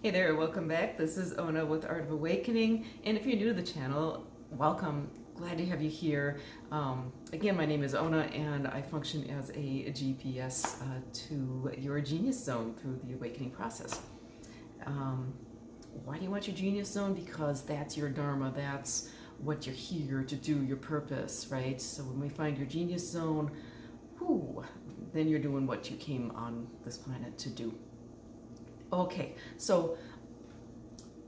Hey there, welcome back. This is Ona with Art of Awakening, and if you're new to the channel, welcome. Glad to have you here. Again, my name is Ona, and I function as a GPS to your genius zone through the awakening process. Why do you want your genius zone? Because that's your dharma, that's what you're here to do, your purpose, right? So when we find your genius zone, whoo, then you're doing what you came on this planet to do. Okay, so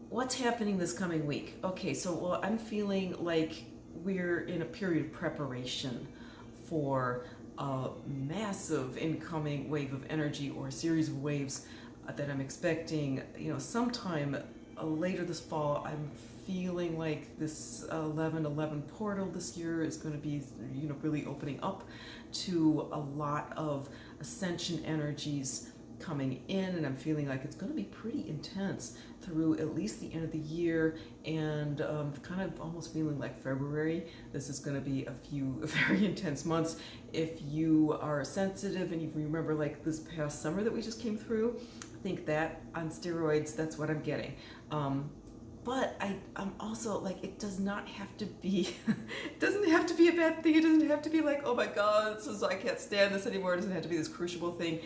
what's happening this coming week? Okay, so well, I'm feeling like we're in a period of preparation for a massive incoming wave of energy or a series of waves that I'm expecting, sometime later this fall. I'm feeling like this 11/11 portal this year is going to be, really opening up to a lot of ascension energies coming in, and I'm feeling like it's going to be pretty intense through at least the end of the year, and kind of almost feeling like February. This is going to be a few very intense months. If you are sensitive and you remember like this past summer that we just came through, I think that on steroids, that's what I'm getting. But I'm also like, it does not have to be, it doesn't have to be a bad thing. It doesn't have to be like, oh my God, I can't stand this anymore. It doesn't have to be this crucible thing.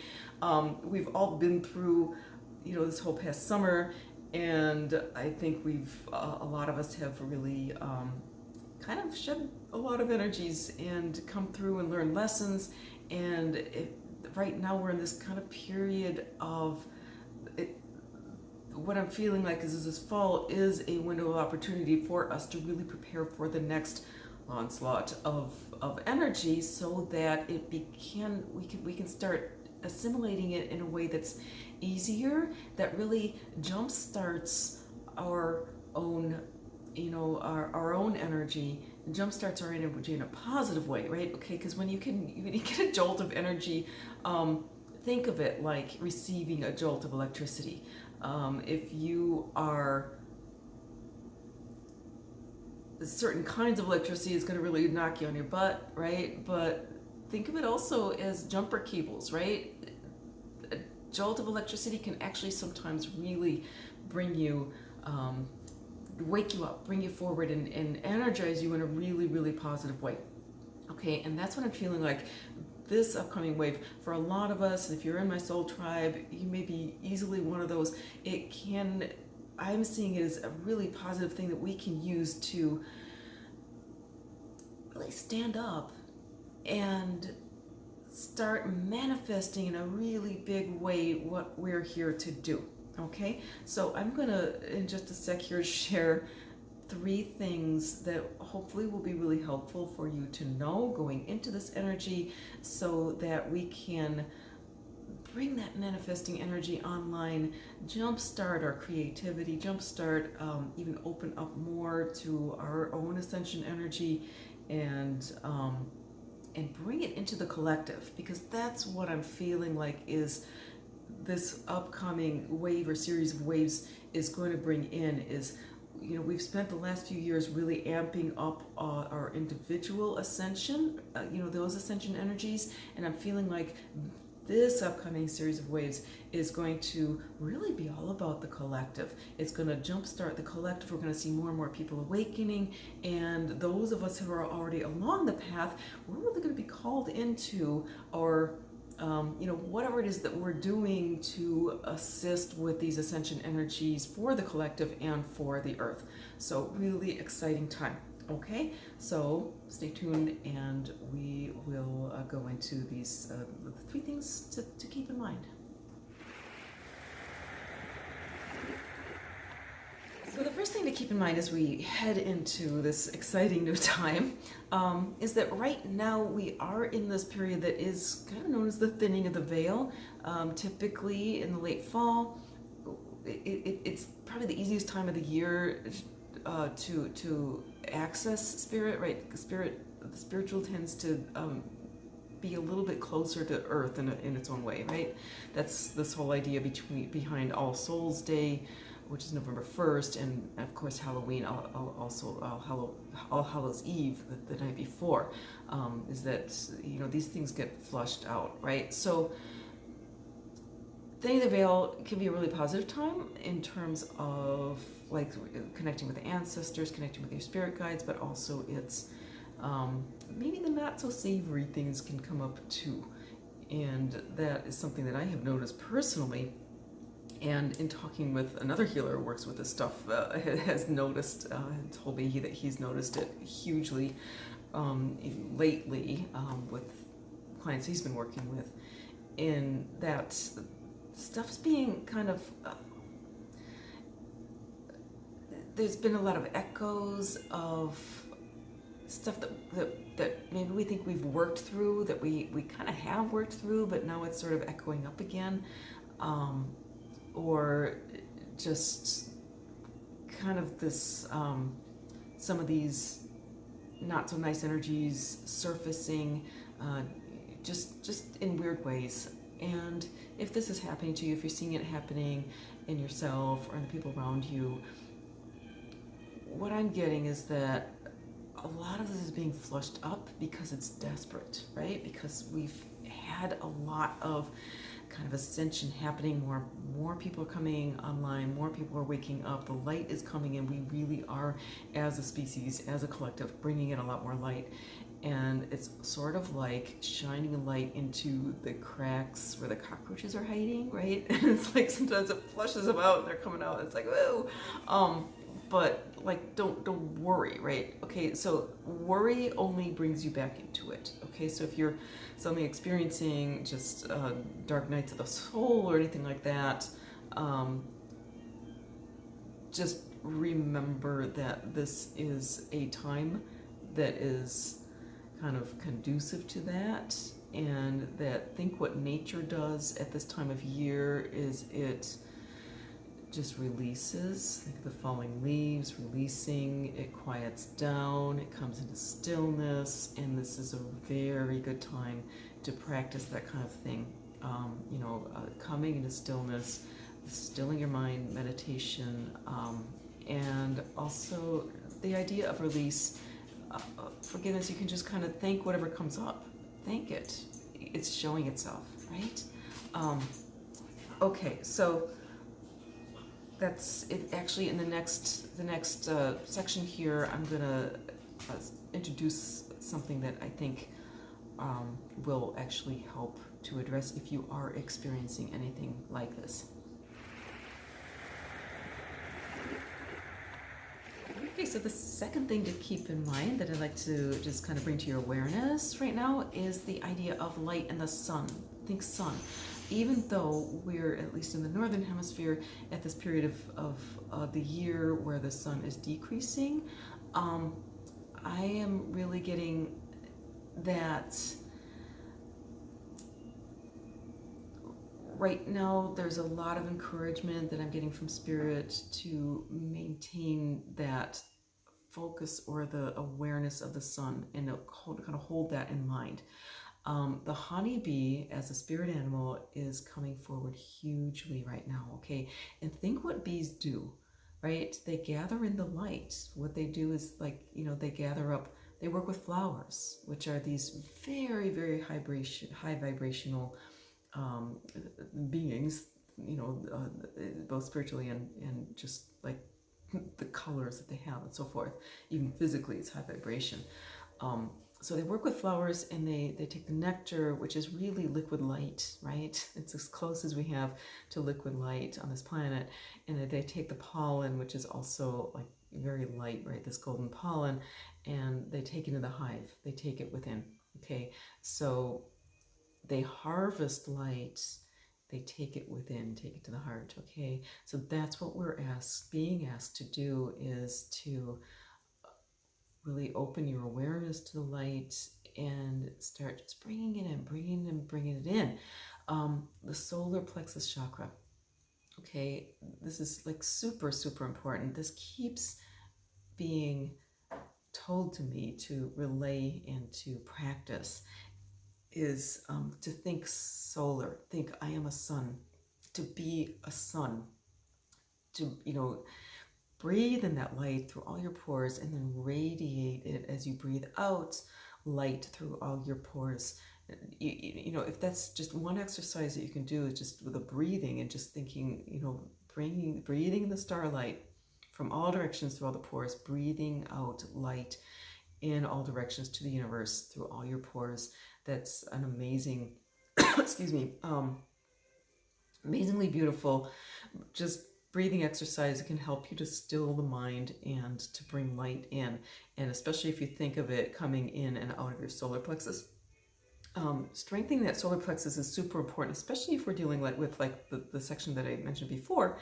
We've all been through, this whole past summer, and I think a lot of us have really kind of shed a lot of energies and come through and learned lessons. And right now we're in this kind of period of, what I'm feeling like is this fall is a window of opportunity for us to really prepare for the next onslaught of energy, so that we can start assimilating it in a way that's easier, that really jump starts our own, our own energy, jump starts our energy in a positive way, right? Okay, because when you get a jolt of energy, think of it like receiving a jolt of electricity. If you are, certain kinds of electricity is going to really knock you on your butt, right? But think of it also as jumper cables, right? A jolt of electricity can actually sometimes really bring you, wake you up, bring you forward, and energize you in a really, really positive way. Okay, and that's what I'm feeling like this upcoming wave for a lot of us. If you're in my soul tribe, you may be easily one of those. I'm seeing it as a really positive thing that we can use to really stand up and start manifesting in a really big way what we're here to do. Okay, so I'm gonna in just a sec here share 3 things that hopefully will be really helpful for you to know going into this energy, so that we can bring that manifesting energy online, jumpstart our creativity, jumpstart, even open up more to our own ascension energy, and bring it into the collective, because that's what I'm feeling like is this upcoming wave or series of waves is going to bring in is, we've spent the last few years really amping up our individual ascension, those ascension energies, and I'm feeling like this upcoming series of waves is going to really be all about the collective. It's going to jumpstart the collective. We're going to see more and more people awakening, and those of us who are already along the path, we're really going to be called into our whatever it is that we're doing to assist with these ascension energies for the collective and for the earth. So really exciting time. Okay, so stay tuned, and we will go into these 3 things to keep in mind. So the first thing to keep in mind as we head into this exciting new time is that right now we are in this period that is kind of known as the thinning of the veil. Typically in the late fall, it's probably the easiest time of the year to access spirit, right? The spiritual tends to be a little bit closer to Earth in its own way, right? That's this whole idea behind All Souls Day, which is November 1st, and of course Halloween, also All Hallows Eve, the night before, is that these things get flushed out, right? So Day of the Veil can be a really positive time in terms of like connecting with the ancestors, connecting with your spirit guides, but also it's maybe the not so savory things can come up too. And that is something that I have noticed personally. And in talking with another healer who works with this stuff, has noticed, told me that he's noticed it hugely lately with clients he's been working with, in that stuff's being kind of, there's been a lot of echoes of stuff that maybe we think we've worked through, that we kind of have worked through, but now it's sort of echoing up again. Or just kind of this, some of these not so nice energies surfacing, just in weird ways. And if this is happening to you, if you're seeing it happening in yourself or in the people around you, what I'm getting is that a lot of this is being flushed up because it's desperate, right? Because we've had a lot of kind of ascension happening, more people are coming online, more people are waking up, the light is coming in. We really are, as a species, as a collective, bringing in a lot more light. And it's sort of like shining a light into the cracks where the cockroaches are hiding, right? And it's like sometimes it flushes them out and they're coming out, it's like, whoa. But like, don't worry, right? Okay, so worry only brings you back into it. Okay, so if you're suddenly experiencing just dark nights of the soul or anything like that, just remember that this is a time that is kind of conducive to that, and that think what nature does at this time of year is it just releases. Think of the falling leaves releasing, it quiets down, it comes into stillness, and this is a very good time to practice that kind of thing. Coming into stillness, stilling your mind, meditation, and also the idea of release, forgiveness. You can just kind of thank whatever comes up. Thank it. It's showing itself, right? Okay, so that's it. Actually, in the next section here, I'm gonna introduce something that I think will actually help to address if you are experiencing anything like this. Okay, so the second thing to keep in mind that I'd like to just kind of bring to your awareness right now is the idea of light and the sun. Think sun. Even though we're, at least in the northern hemisphere, at this period of the year where the sun is decreasing, I am really getting that right now there's a lot of encouragement that I'm getting from Spirit to maintain that focus or the awareness of the sun, and kind of hold that in mind. The honeybee as a spirit animal is coming forward hugely right now, okay? And think what bees do, right? They gather in the light. What they do is, like, they gather up, they work with flowers, which are these very, very high vibrational beings, both spiritually and just like the colors that they have and so forth. Even physically, it's high vibration. So they work with flowers, and they take the nectar, which is really liquid light, right? It's as close as we have to liquid light on this planet. And they take the pollen, which is also like very light, right? This golden pollen, and they take it in the hive. They take it within, okay? So they harvest light, they take it within, take it to the heart, okay? So that's what we're being asked to do, is to really open your awareness to the light and start just bringing it in, bringing it in. The solar plexus chakra, okay? This is like super, super important. This keeps being told to me to relay and to practice, is to think solar, think I am a sun, to be a sun, to, breathe in that light through all your pores, and then radiate it as you breathe out light through all your pores, you know, if that's just one exercise that you can do, just with the breathing and just thinking, you know, breathing the starlight from all directions through all the pores, breathing out light in all directions to the universe through all your pores. That's an amazing, excuse me, amazingly beautiful, just breathing exercise. It can help you to still the mind and to bring light in. And especially if you think of it coming in and out of your solar plexus. Strengthening that solar plexus is super important, especially if we're dealing with the section that I mentioned before,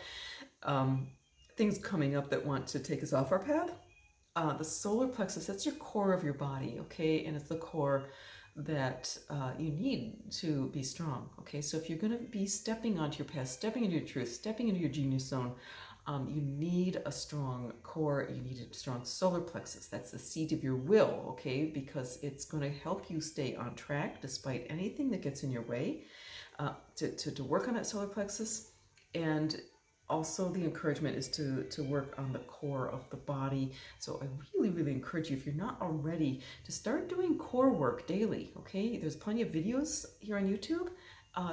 things coming up that want to take us off our path. The solar plexus, that's your core of your body, okay? And it's the core that you need to be strong, okay? So if you're going to be stepping onto your path, stepping into your truth, stepping into your genius zone, you need a strong core, you need a strong solar plexus. That's the seat of your will, okay? Because it's going to help you stay on track despite anything that gets in your way, to work on that solar plexus. And also the encouragement is to work on the core of the body. So I really, really encourage you, if you're not already, to start doing core work daily, okay? There's plenty of videos here on YouTube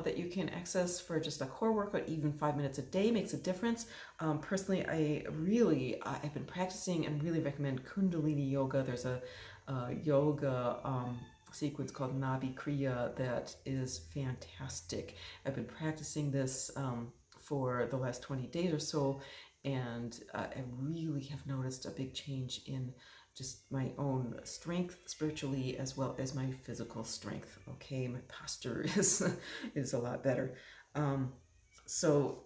that you can access for just a core workout. Even 5 minutes a day makes a difference. Personally, I've been practicing and really recommend Kundalini yoga. There's a yoga sequence called Nabi Kriya that is fantastic. I've been practicing this for the last 20 days or so, and I really have noticed a big change in just my own strength spiritually as well as my physical strength. Okay, my posture is a lot better. So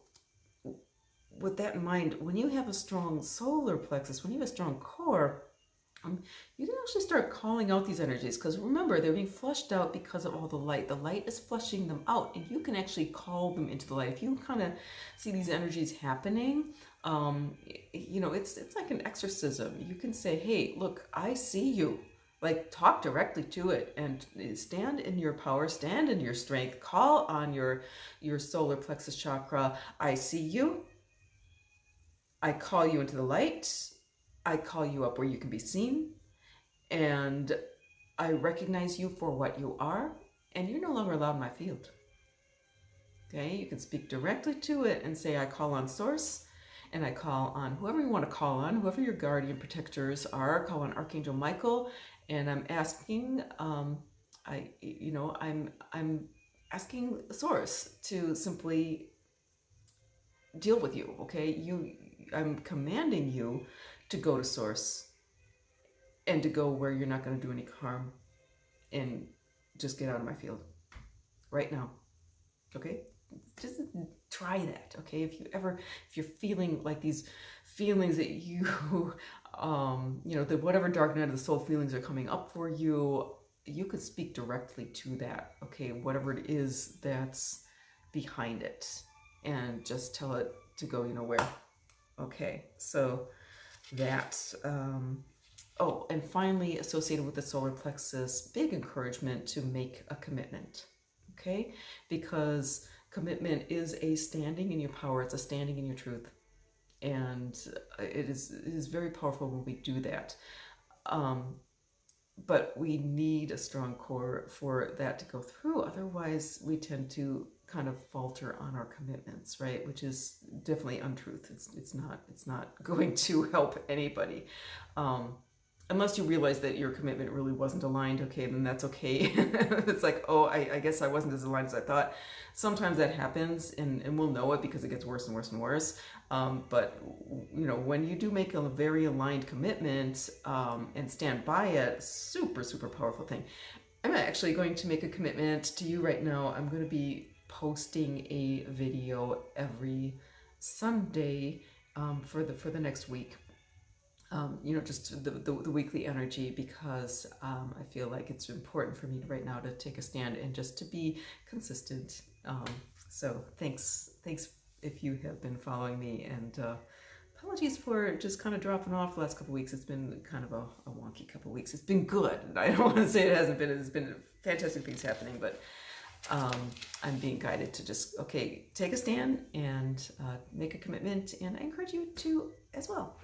with that in mind, when you have a strong solar plexus, when you have a strong core, you can actually start calling out these energies, because remember, they're being flushed out because of all the light. The light is flushing them out, and you can actually call them into the light. If you kind of see these energies happening, you know, it's like an exorcism. You can say, hey, look, I see you. Like, talk directly to it and stand in your power, stand in your strength, call on your solar plexus chakra. I see you. I call you into the light. I call you up where you can be seen, and I recognize you for what you are, and you're no longer allowed in my field. Okay, you can speak directly to it and say, I call on Source, and I call on whoever you want to call on, whoever your guardian protectors are. Call on Archangel Michael, and I'm asking, I'm asking Source to simply deal with you. Okay, I'm commanding you to go to Source and to go where you're not going to do any harm, and just get out of my field right now. Okay, just try that. Okay, if you're feeling like these feelings that you that whatever dark night of the soul feelings are coming up for you, you could speak directly to that. Okay, whatever it is that's behind it, and just tell it to go where. Okay, so that and finally, associated with the solar plexus, big encouragement to make a commitment. Okay, because commitment is a standing in your power, it's a standing in your truth, and it is very powerful when we do that. But we need a strong core for that to go through. Otherwise, we tend to kind of falter on our commitments, right? Which is definitely untruth. It's not going to help anybody. Unless you realize that your commitment really wasn't aligned, okay, then that's okay. It's like, oh, I guess I wasn't as aligned as I thought. Sometimes that happens, and we'll know it because it gets worse and worse and worse. But when you do make a very aligned commitment and stand by it, super, super powerful thing. I'm actually going to make a commitment to you right now. I'm going to be posting a video every Sunday for the next week. Just the weekly energy, because I feel like it's important for me right now to take a stand and just to be consistent. So thanks if you have been following me, and apologies for just kind of dropping off the last couple weeks. It's been kind of a wonky couple weeks. It's been good. I don't want to say it hasn't been. It's been fantastic things happening, but I'm being guided to just, take a stand and make a commitment, and I encourage you to as well.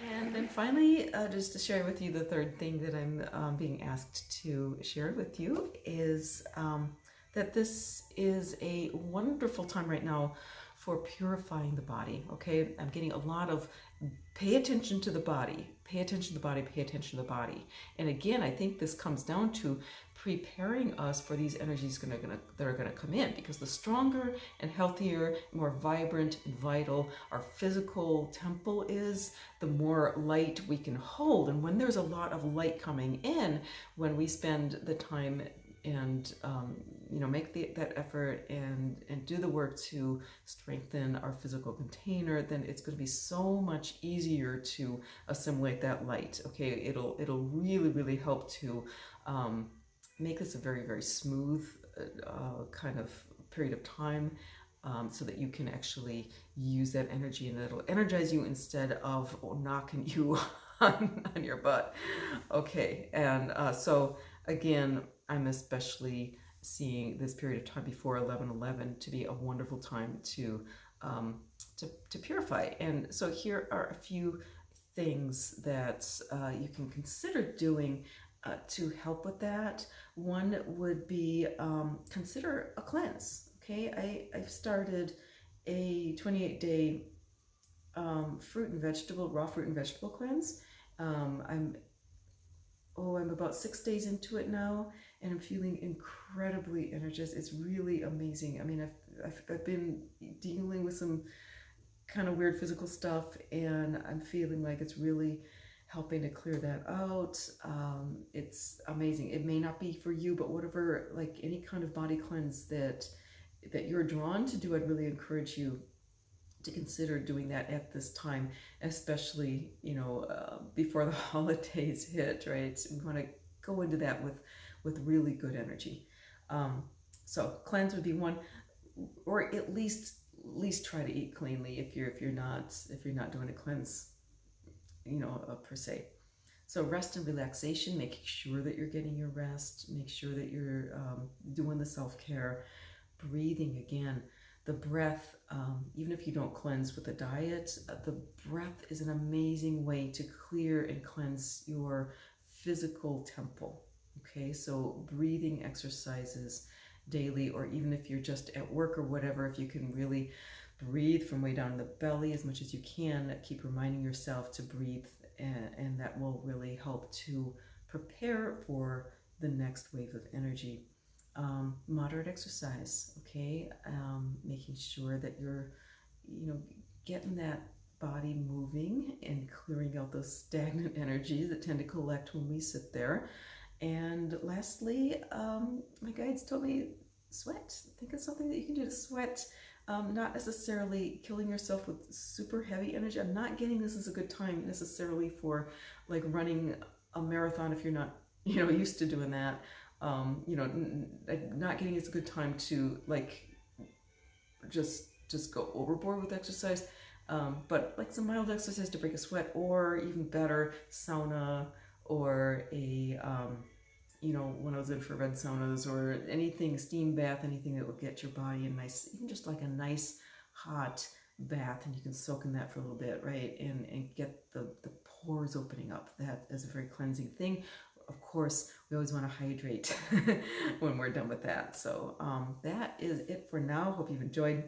And then finally, just to share with you the third thing that I'm being asked to share with you is that this is a wonderful time right now for purifying the body. Okay, I'm getting a lot of pay attention to the body, pay attention to the body, pay attention to the body. And again, I think this comes down to preparing us for these energies that are going to come in, because the stronger and healthier, more vibrant and vital our physical temple is, the more light we can hold. And when there's a lot of light coming in, when we spend the time and make that effort and do the work to strengthen our physical container, then it's going to be so much easier to assimilate that light. Okay, it'll really help to make this a very smooth kind of period of time, so that you can actually use that energy, and it'll energize you instead of knocking you on your butt. Okay, and so again, I'm especially seeing this period of time before 11/11 to be a wonderful time to purify. And so here are a few things that you can consider doing to help with that. One would be consider a cleanse. Okay, I've started a 28-day raw fruit and vegetable cleanse. I'm about 6 days into it now, and I'm feeling incredibly energized. It's really amazing. I mean, I've been dealing with some kind of weird physical stuff, and I'm feeling like it's really helping to clear that out. It's amazing. It may not be for you, but whatever, like any kind of body cleanse that you're drawn to do, I'd really encourage you to consider doing that at this time, especially before the holidays hit, right? We want to go into that with really good energy. So cleanse would be one, or at least try to eat cleanly if you're not doing a cleanse, per se. So rest and relaxation, making sure that you're getting your rest, make sure that you're doing the self-care, breathing again. The breath, even if you don't cleanse with a diet, the breath is an amazing way to clear and cleanse your physical temple. Okay, so breathing exercises daily, or even if you're just at work or whatever, if you can really breathe from way down in the belly as much as you can, keep reminding yourself to breathe, and that will really help to prepare for the next wave of energy. Moderate exercise, okay, making sure that you're, getting that body moving and clearing out those stagnant energies that tend to collect when we sit there. And lastly, my guides told me sweat. Think of something that you can do to sweat. Not necessarily killing yourself with super heavy energy. I'm not getting this as a good time necessarily for like running a marathon if you're not, used to doing that. Not getting it's a good time to like just go overboard with exercise, but like some mild exercise to break a sweat, or even better, sauna, or a one of those infrared saunas, or anything, steam bath, anything that will get your body a nice, even just like a nice hot bath, and you can soak in that for a little bit, right, and get the pores opening up. That is a very cleansing thing. Of course, we always want to hydrate when we're done with that. So that is it for now. Hope you've enjoyed.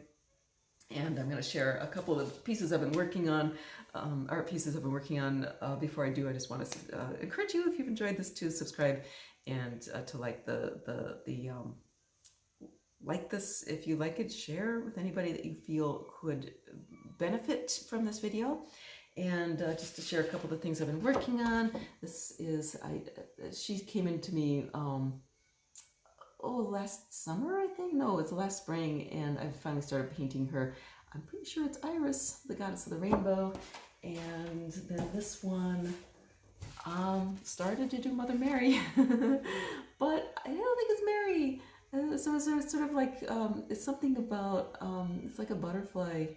And I'm going to share a couple of pieces I've been working on, art pieces I've been working on. Before I do, I just want to encourage you, if you've enjoyed this, to subscribe and to like like this. If you like it, share with anybody that you feel could benefit from this video. And just to share a couple of the things I've been working on. This is, she came into me, last summer, I think? No, it's last spring, and I finally started painting her. I'm pretty sure it's Iris, the goddess of the rainbow. And then this one started to do Mother Mary, but I don't think it's Mary. So it's sort of like, it's something about, it's like a butterfly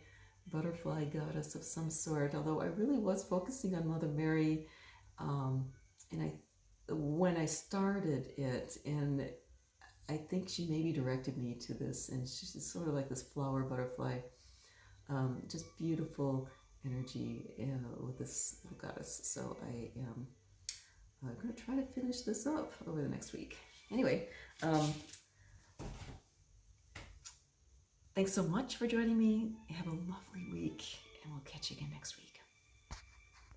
goddess of some sort, although I really was focusing on Mother Mary, and when I started it, and I think she maybe directed me to this, and she's just sort of like this flower butterfly, just beautiful energy with this little goddess. So I am going to try to finish this up over the next week. Anyway, thanks so much for joining me. Have a lovely week, and we'll catch you again next week.